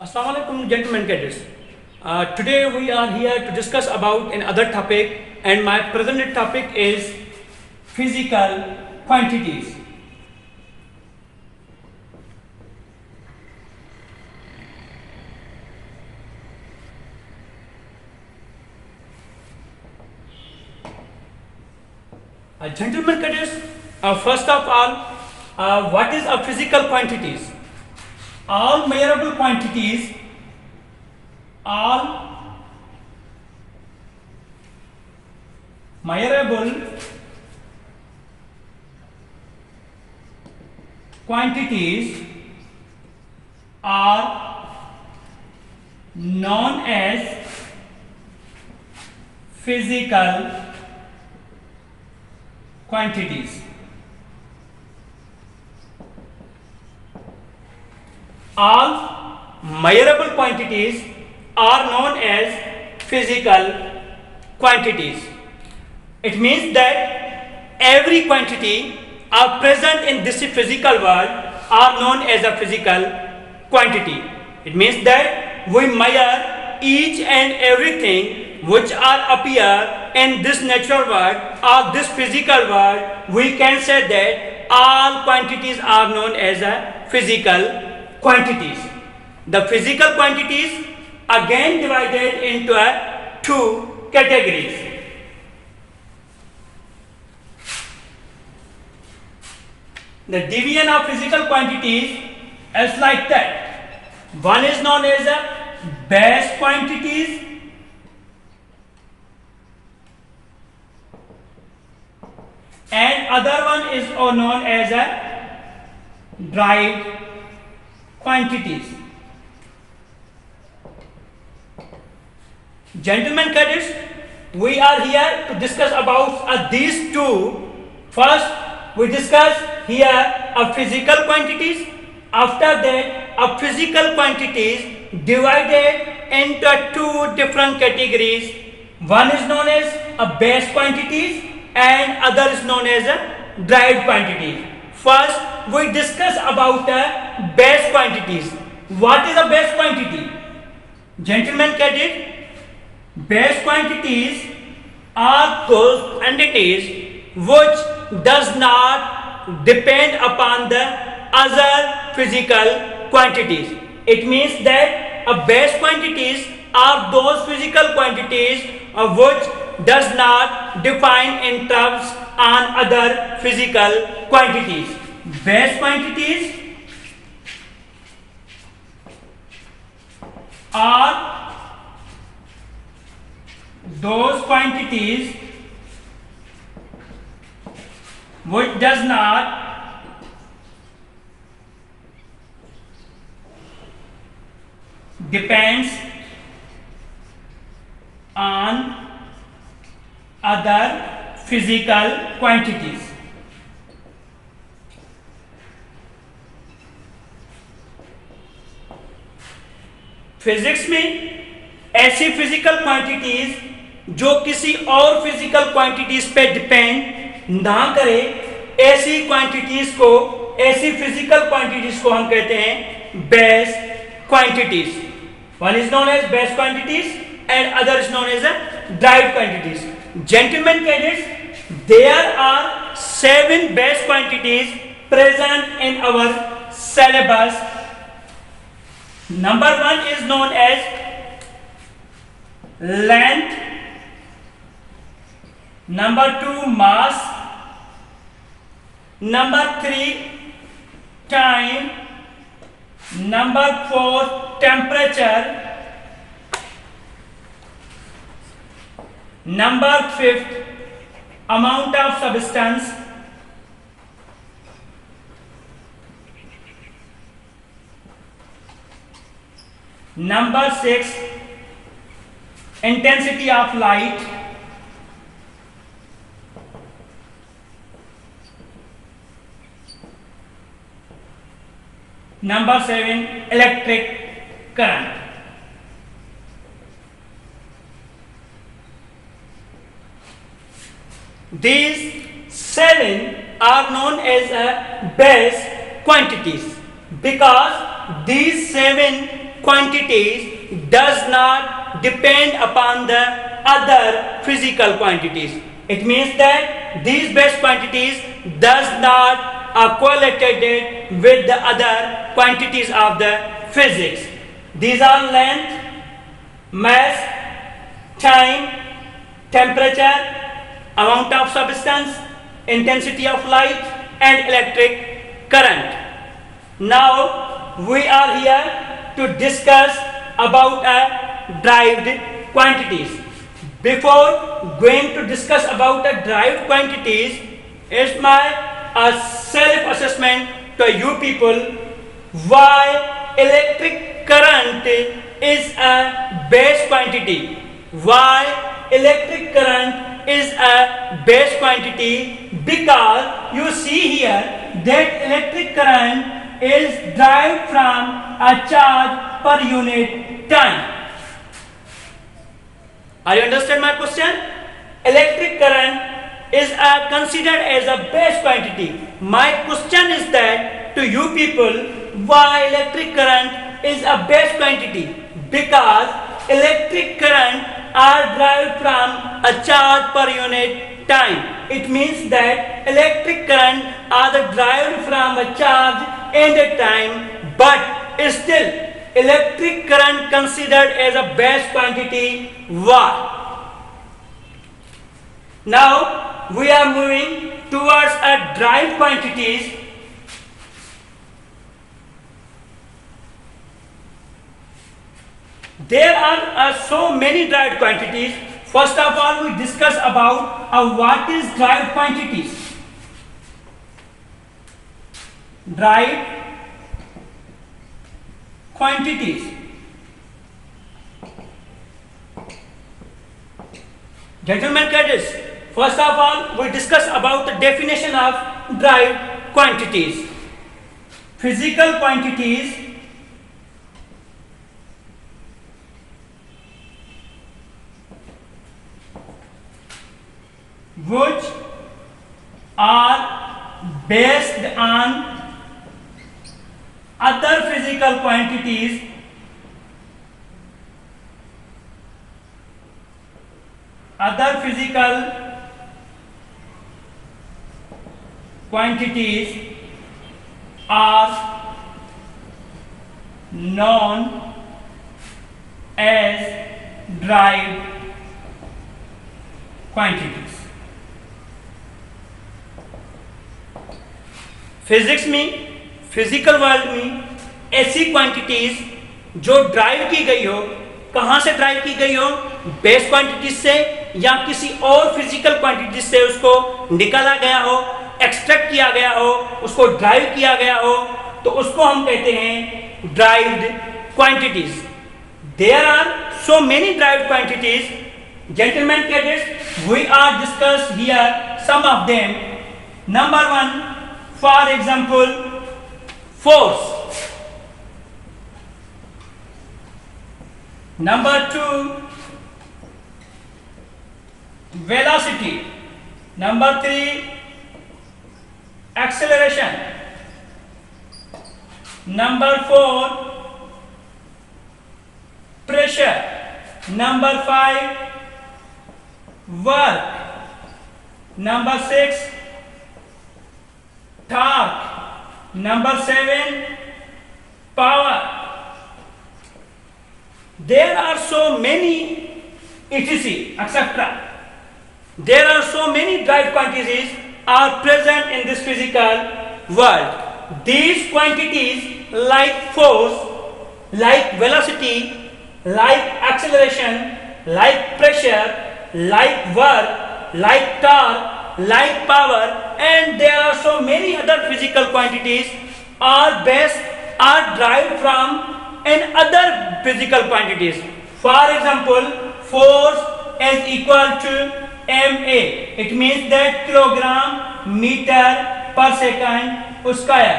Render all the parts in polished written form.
Assalamu alaikum, gentlemen cadets. Today we are here to discuss about another topic, and my present topic is physical quantities. Gentlemen cadets, first of all, what is a physical quantities? All measurable quantities, all measurable quantities are known as physical quantities. All measurable quantities are known as physical quantities. It means that every quantity are present in this physical world are known as a physical quantity. It means that we measure each and everything which are appear in this natural world or this physical world. We can say that all quantities are known as a physical quantities. The physical quantities again divided into two categories. The division of physical quantities is like that. One is known as base quantities and other one is known as derived quantities. Gentlemen cadets, we are here to discuss about these two. First, we discuss here physical quantities. After that, physical quantities divided into two different categories. One is known as base quantities and other is known as derived quantities. First, we discuss about base quantities. What is a base quantity? Gentlemen cadet, base quantities are those quantities which does not depend upon the other physical quantities. It means that base quantities are those physical quantities which does not define in terms on other physical quantities. Base quantities are those quantities which does not depends on other physical quantities. Physics में ऐसी physical quantities जो किसी और physical quantities पे depend ना करे, ऐसी quantities को, ऐसी फिजिकल क्वांटिटीज को हम कहते हैं base quantities. One is known as base quantities and other is known as derived quantities. Gentlemen cadets, there are 7 base quantities present in our syllabus. Number 1 is known as length. Number 2 mass. Number 3 time. Number 4 temperature. Number 5 amount of substance. Number 6 intensity of light. Number 7 electric current. These 7 are known as base quantities because these 7 quantities does not depend upon the other physical quantities. It means that these base quantities does not correlated with the other quantities of the physics. These are length, mass, time, temperature, amount of substance, intensity of light, and electric current. Now we are here to discuss about derived quantities. Before going to discuss about the derived quantities, it's my self-assessment to you people why electric current is a base quantity. Why electric current is a base quantity? Because you see here that electric current is derived from a charge per unit time. Are you understand my question? Electric current is considered as a base quantity. My question is that to you people, why electric current is a base quantity? Because electric current are derived from a charge per unit time. It means that electric current are derived from a charge and a time, but still electric current considered as a base quantity. Why? Now we are moving towards a derived quantities. There are so many derived quantities. First of all, we discuss about what is derived quantities. Derived quantities. Gentlemen, cadets, first of all, we discuss about the definition of derived quantities. Physical quantities which are based on other physical quantities are known as derived quantities. Physics में, physical world में ऐसी quantities जो drive की गई हो, कहां से drive की गई हो? बेस क्वांटिटीज से या किसी और फिजिकल क्वांटिटीज से उसको निकाला गया हो, एक्सट्रैक्ट किया गया हो, उसको ड्राइव किया गया हो, तो उसको हम कहते हैं derived quantities. There are so many derived quantities. Gentlemen cadets, we are discuss here some of them. Number one, for example, force. Number two, velocity. Number three, acceleration. Number four, pressure. Number five, work. Number six, torque. Number seven, power. There are so many etc. etc. There are so many derived quantities are present in this physical world. These quantities like force, like velocity, like acceleration, like pressure, like work, like torque, like power, and there are so many other physical quantities are derived from other physical quantities. For example, force is equal to ma. It means that kilogram meter per second square.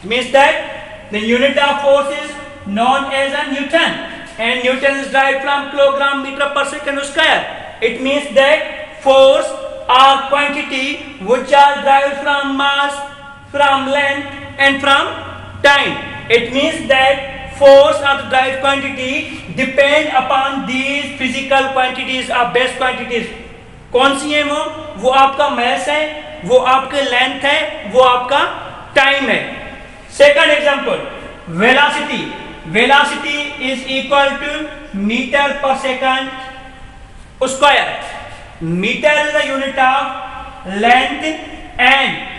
It means that the unit of force is known as a Newton, and Newton is derived from kilogram meter per second square. It means that force are quantity which are derived from mass, from length, and from time. It means that force of the dried quantity depend upon these physical quantities or base quantities. कौन सी है वो आपका mass है, वो आपके length है, वो आपका time है. Second example, velocity. Velocity is equal to meter per second square. Meter is the unit of length and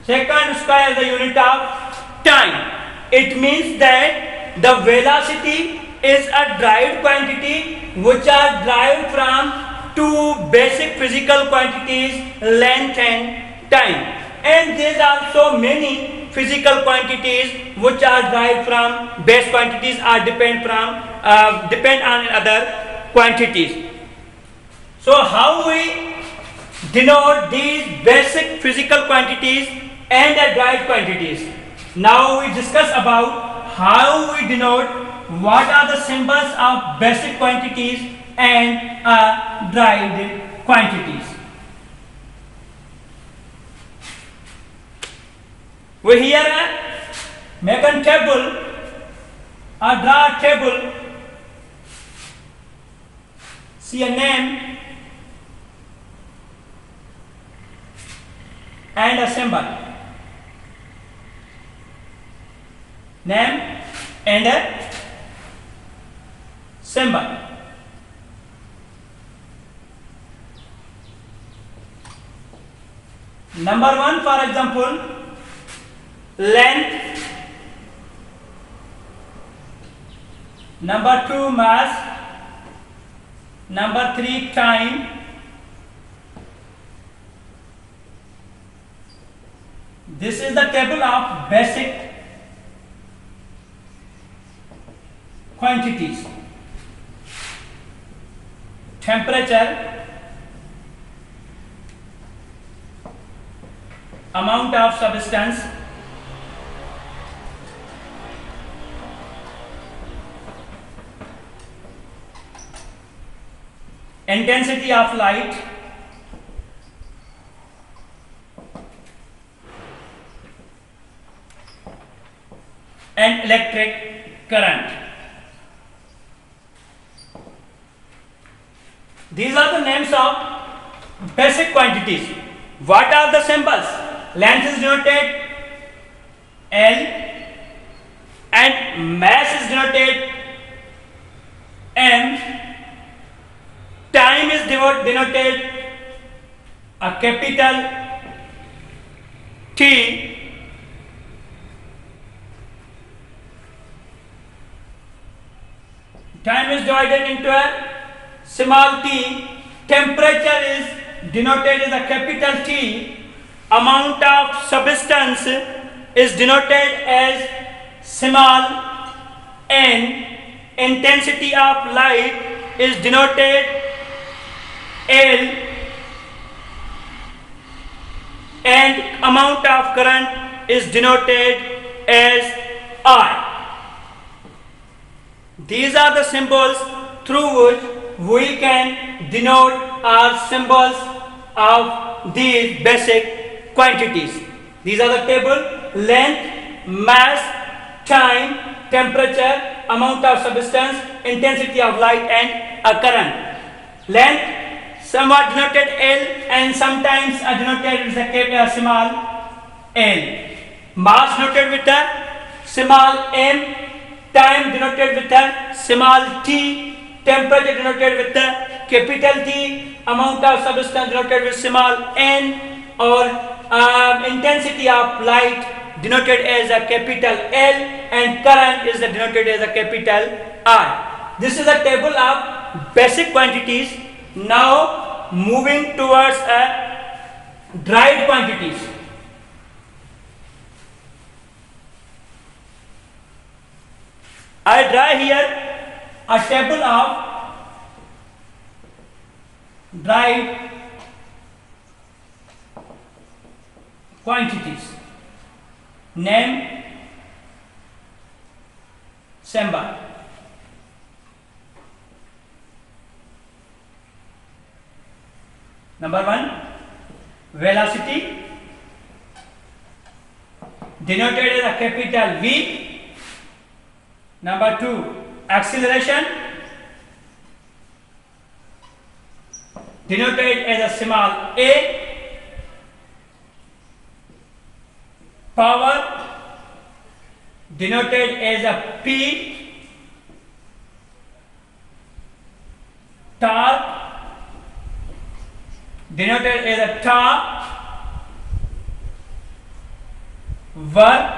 second square is the unit of time. It means that the velocity is a derived quantity which are derived from two basic physical quantities, length and time. And there are so many physical quantities which are derived from base quantities or depend on other quantities. So how we denote these basic physical quantities and the derived quantities? Now we discuss about how we denote what are the symbols of basic quantities and derived quantities. We here make a table or draw a table, see a name and a symbol. Name and a symbol. Number 1, for example, length. Number 2, mass. Number 3, time. This is the table of basic quantities. Temperature, amount of substance, intensity of light, and electric current. These are the names of basic quantities. What are the symbols? Length is denoted L and mass is denoted M. Time is denoted a capital T. Time is divided into a small t. Temperature is denoted as a capital T. Amount of substance is denoted as small n. Intensity of light is denoted L. And amount of current is denoted as I. These are the symbols through which we can denote our symbols of these basic quantities. These are the table: length, mass, time, temperature, amount of substance, intensity of light and a current. Length somewhat denoted L and sometimes denoted with a small l. Mass denoted with a small m. Time denoted with a small t. Temperature denoted with a capital T. Amount of substance denoted with small n. Or intensity of light denoted as a capital L, and current is denoted as a capital R. This is a table of basic quantities. Now moving towards derived quantities. I draw here a table of derived quantities. Name, symbol. Number 1, velocity denoted as a capital V. Number 2, acceleration denoted as a small a, power denoted as a P, torque denoted as a tau, work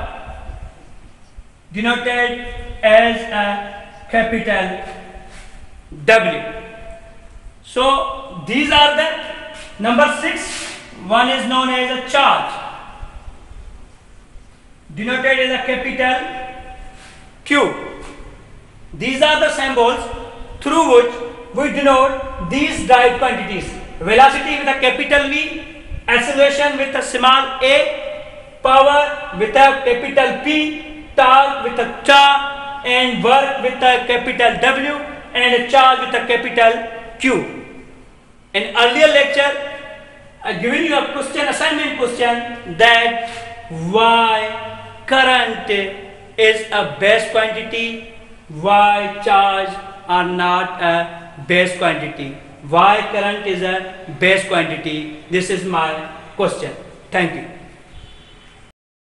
denoted as a capital W. So these are the number 6. One is known as a charge denoted as a capital Q. These are the symbols through which we denote these derived quantities: velocity with a capital V, acceleration with a small a, power with a capital P, torque with a tau, and work with a capital W, and a charge with a capital Q. In earlier lecture, I given you a question, assignment question, that why current is a base quantity, why charge are not a base quantity, why current is a base quantity. This is my question. Thank you.